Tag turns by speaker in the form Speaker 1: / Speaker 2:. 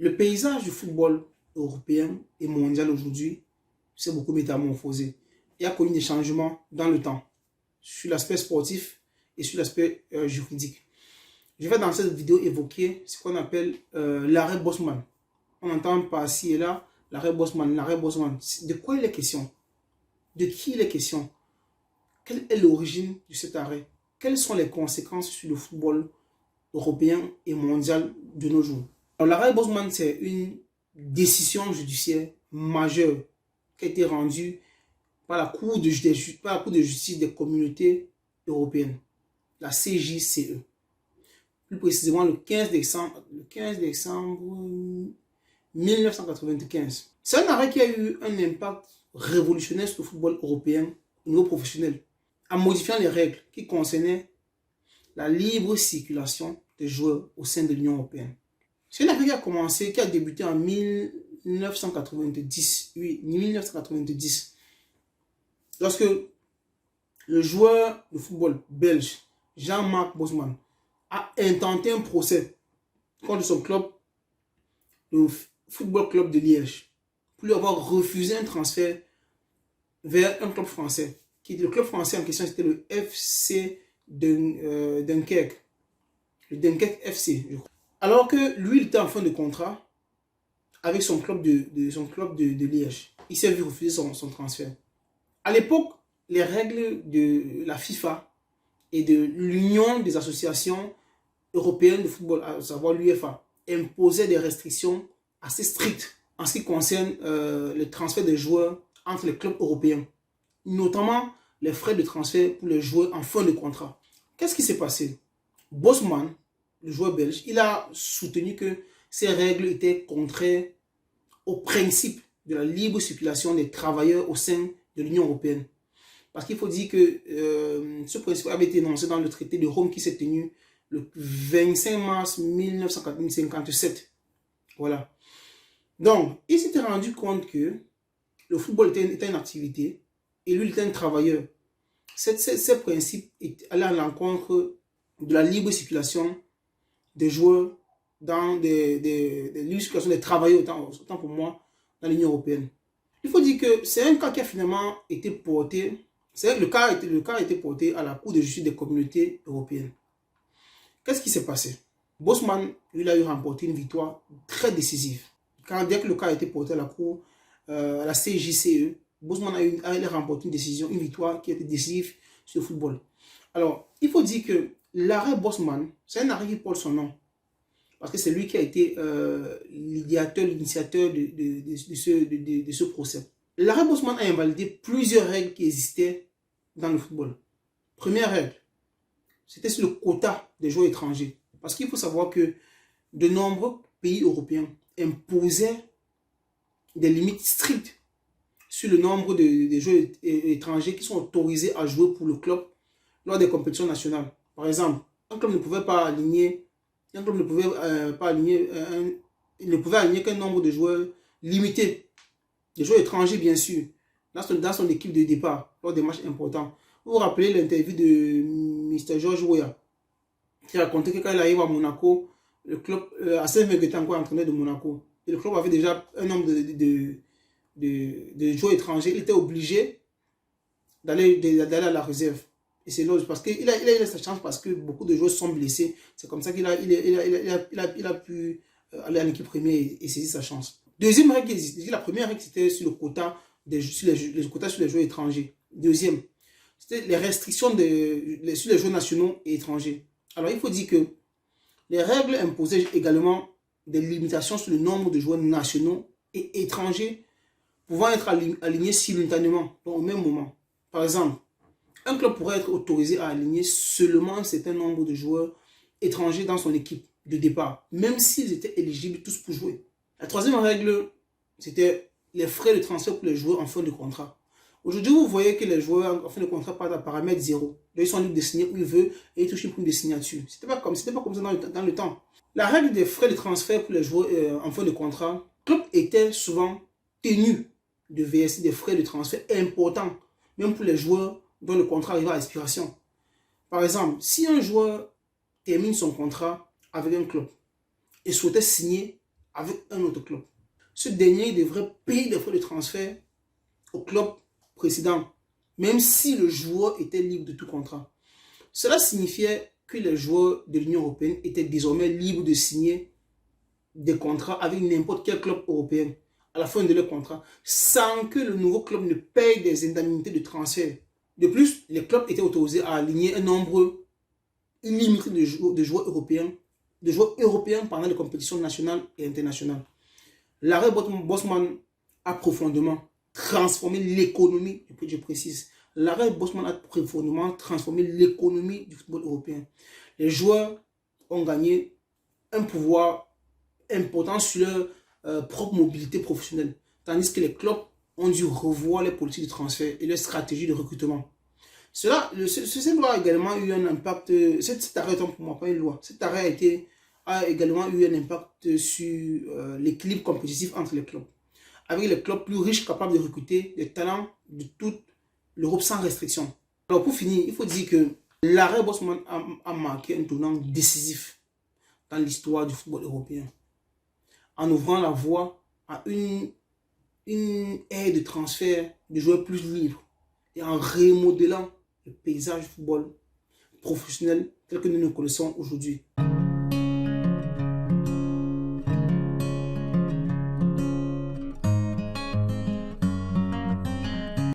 Speaker 1: Le paysage du football européen et mondial aujourd'hui s'est beaucoup métamorphosé et a connu des changements dans le temps sur l'aspect sportif et sur l'aspect juridique. Je vais dans cette vidéo évoquer ce qu'on appelle l'arrêt Bosman. On entend par-ci et là l'arrêt Bosman, l'arrêt Bosman. De quoi il est question? De qui il est question? Quelle est l'origine de cet arrêt? Quelles sont les conséquences sur le football européen et mondial de nos jours? L'arrêt Bosman, c'est une décision judiciaire majeure qui a été rendue par la Cour de justice des communautés européennes, la CJCE. Plus précisément le 15 décembre 1995. C'est un arrêt qui a eu un impact révolutionnaire sur le football européen au niveau professionnel, en modifiant les règles qui concernaient la libre circulation des joueurs au sein de l'Union européenne. C'est un arrêt qui a débuté en 1990. Oui, 1990. Lorsque le joueur de football belge, Jean-Marc Bosman, a intenté un procès contre son club, le Football Club de Liège, pour lui avoir refusé un transfert vers un club français. Le club français en question, c'était le FC Dunkerque. Le Dunkerque FC, je crois. Alors que lui, il était en fin de contrat avec son club de Liège. Il s'est vu refuser son transfert. À l'époque, les règles de la FIFA et de l'Union des associations européennes de football, à savoir l'UEFA, imposaient des restrictions assez strictes en ce qui concerne le transfert des joueurs entre les clubs européens, notamment les frais de transfert pour les joueurs en fin de contrat. Qu'est-ce qui s'est passé? Bosman, le joueur belge, il a soutenu que ces règles étaient contraires au principe de la libre circulation des travailleurs au sein de l'Union européenne. Parce qu'il faut dire que ce principe avait été énoncé dans le traité de Rome qui s'est tenu le 25 mars 1957. Voilà. Donc, il s'était rendu compte que le football était une activité et lui, il était un travailleur. Ces principes allaient à l'encontre de la libre circulation des joueurs dans des libres circulation des travailleurs, autant pour moi, dans l'Union européenne. Il faut dire que c'est un cas qui a finalement été porté, le cas a été porté à la Cour de justice des communautés européennes. Qu'est-ce qui s'est passé? Bosman, il a eu remporté une victoire très décisive. Dès que le cas a été porté à la Cour, à la CJCE, Bosman a remporté une victoire qui a été décisive sur le football. Alors, il faut dire que l'arrêt Bosman, c'est un arrêt qui porte son nom. Parce que c'est lui qui a été l'initiateur de ce procès. L'arrêt Bosman a invalidé plusieurs règles qui existaient dans le football. Première règle, c'était sur le quota des joueurs étrangers. Parce qu'il faut savoir que de nombreux pays européens imposaient des limites strictes sur le nombre de joueurs étrangers qui sont autorisés à jouer pour le club lors des compétitions nationales. Par exemple, un club ne pouvait pas aligner il ne pouvait aligner qu'un nombre de joueurs limité. Des joueurs étrangers, bien sûr, dans son équipe de départ, lors des matchs importants. Vous vous rappelez l'interview de Mr. George Weah, qui racontait que quand il arrive à Monaco, le club, Arsène Wenger était encore entraîneur de Monaco, et le club avait déjà un nombre de joueurs étrangers. Il était obligé d'aller à la réserve. Et c'est logique parce qu'il a eu sa chance parce que beaucoup de joueurs sont blessés. C'est comme ça qu'il a pu aller à l'équipe première et saisir sa chance. Deuxième règle qui existe. La première règle, c'était sur le quota sur les quotas sur les joueurs étrangers. Deuxième, c'était les restrictions sur les joueurs nationaux et étrangers. Alors, il faut dire que les règles imposaient également des limitations sur le nombre de joueurs nationaux et étrangers pouvant être alignés simultanément, donc au même moment. Par exemple, un club pourrait être autorisé à aligner seulement un certain nombre de joueurs étrangers dans son équipe de départ, même s'ils étaient éligibles tous pour jouer. La troisième règle, c'était les frais de transfert pour les joueurs en fin de contrat. Aujourd'hui, vous voyez que les joueurs en fin de contrat partent à paramètre zéro. Donc, ils sont libres de signer où ils veulent et ils touchent une prime de signature. C'était pas comme ça dans le temps. La règle des frais de transfert pour les joueurs en fin de contrat, le club était souvent tenu de verser des frais de transfert importants, même pour les joueurs dont le contrat arrive à expiration. Par exemple, si un joueur termine son contrat avec un club et souhaitait signer avec un autre club. Ce dernier devrait payer des frais de transfert au club précédent, même si le joueur était libre de tout contrat. Cela signifiait que les joueurs de l'Union européenne étaient désormais libres de signer des contrats avec n'importe quel club européen à la fin de leur contrat, sans que le nouveau club ne paye des indemnités de transfert. De plus, les clubs étaient autorisés à aligner un nombre illimité de joueurs européens pendant les compétitions nationales et internationales. L'arrêt Bosman a profondément transformé l'économie, je précise, l'arrêt Bosman a profondément transformé l'économie du football européen. Les joueurs ont gagné un pouvoir important sur leur propre mobilité professionnelle, tandis que les clubs ont dû revoir les politiques de transfert et leurs stratégies de recrutement. Cette loi a également eu un impact, cet arrêt pour moi, pas une loi, cet arrêt a également eu un impact sur l'équilibre compétitif entre les clubs, avec les clubs plus riches capables de recruter des talents de toute l'Europe sans restriction. Alors pour finir, il faut dire que l'arrêt Bosman a marqué un tournant décisif dans l'histoire du football européen, en ouvrant la voie à une ère de transfert de joueurs plus libres et en remodelant le paysage du football professionnel tel que nous le connaissons aujourd'hui.